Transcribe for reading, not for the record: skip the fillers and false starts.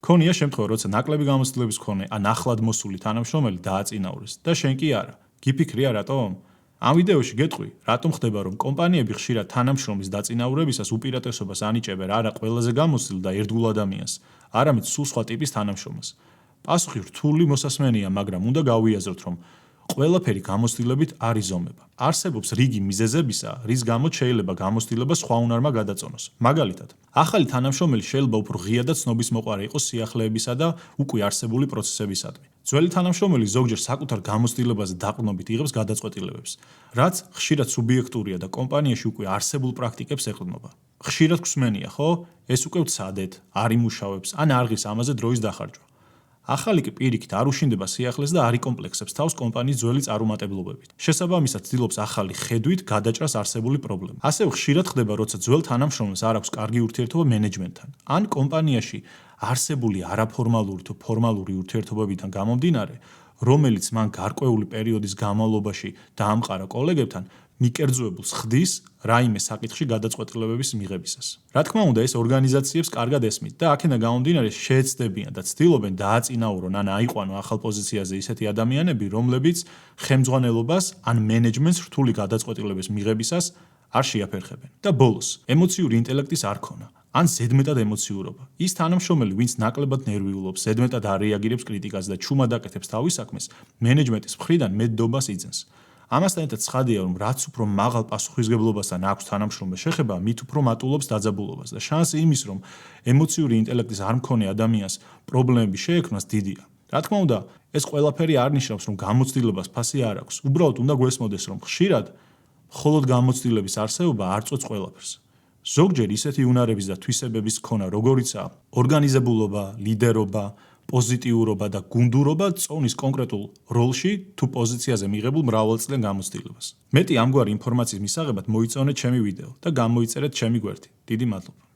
ქონია შემთხვევა, როცა ნაკლები გამოცდილების მქონე ან ახლად მოსული თანამშრომელი დააწინაურეს და შენ კი არა. გიფიქრია რატომ? ამ ვიდეოში გეტყვი, რატომ ხდება, რომ კომპანიები ხშირად თანამშრომლის დაწინაურებისას უპირატესობას ანიჭებენ არა ყველაზე გამოცდილ და ერთგულ ადამიანს, არამედ სულ სხვა ტიპის თანამშრომელს. პასუხი რთული მოსასმენია, მაგრამ უნდა გავიაზროთ, რომ ყველაფერი გამოცდილებით არ იზომება. არსებობს რიგი მიზეზებისა, რის გამოც შეიძლება გამოცდილება სხვა უნარმა გადაწონოს. მაგალითად, ახალი თანამშრომელი შეიძლება უფრო ღია და ცნობისმოყვარე იყოს სიახლეებისა და უკვე არსებული პროცესებისადმი. ძველი თანამშრომელი ზოგჯერ საკუთარ გამოცდილებაზე დაყრდნობით იღებს გადაწყვეტილებებს, რაც ხშირად სუბიექტურია და კომპანიაში უკვე არსებულ პრაქტიკებს ეყრდნობა. ხშირად გვსმენია, ხო? ეს უკვე ვცადეთ, არ იმუშავებს, ან არღის ამაზე დროის დახარჯვა. ახალი კი პირიქით არ უშინდება სიახლეს და არ იკომპლექსებს თავს კომპანიის ძველი წარუმატებლობებით. შესაბამისად ცდილობს ახალი ხედვით გადაჭრას არსებული პრობლემა. ასევე ხშირად ხდება, როცა ძველ თანამშრომელს არ აქვს კარგი ურთიერთობა მენეჯმენტთან, ან კომპანიაში არსებული არაფორმალური თუ ფორმალური ურთიერთობებიდან გამომდინარე, რომელიც მან გარკვეული პერიოდის განმავლობაში დაამყარა კოლეგებთან, მიკერძოებულს ხდის რაიმე საკითხში გადაწყვეტილებების მიღებისას. რა თქმა უნდა, ეს ორგანიზაციებს კარგად ესმით და აქედან გამომდინარე შეეცდებიან და ცდილობენ დააწინაურონ ან აიყვანო ახალ პოზიციაზე ისეთი ადამიანები, რომლებიც ხელმძღვანელობას ან მენეჯმენტს რთული გადაწყვეტილების მიღებისას არ შეაფერხებენ. და ბოლოს, ემოციური ინტელექტის არ ქონა, ან ზედმეტად ემოციურობა. ის თანამშრომელი, ვინც ნაკლებად ნერვიულობს, ზედმეტად არ რეაგირებს კრიტიკაზე და ჩუმად აკეთებს თავის საქმეს, მენეჯმენტის მხრიდან მეტდობას იძენს. ამასთან ერთად ცხადია, რომ რაც უფრო მაღალ პასუხისმგებლობასთან აქვს თანამშრომელს შეხება, მით უფრო მატულობს დაძაბულობას და შანსი იმის, რომ ემოციური ინტელექტის არ მქონე ადამიანს პრობლემები შეექმნას დიდია. რა თქმა უნდა, ეს ყველაფერი არ ნიშნავს, რომ გამოცდილებას ფასი არ აქვს. უბრალოდ უნდა გვესმოდეს, რომ ხშირად მხოლოდ გამოცდილების არსებობა არ წვეთს ყველაფერს. ზოგჯერ ისეთი უნარების და თვისებების ქონა, როგორიცაა ორგანიზებულობა, ლიდერობა, პოზიტიურობა და გუნდურობა წონის კონკრეტულ როლში თუ პოზიციაზე მიღებულ მრავალწლიან გამოცდილებას. მეტი ამგვარი ინფორმაციის მისაღებად მოიწონეთ ჩემი ვიდეო და გამოიწერეთ ჩემი გვერდი. დიდი მადლობა.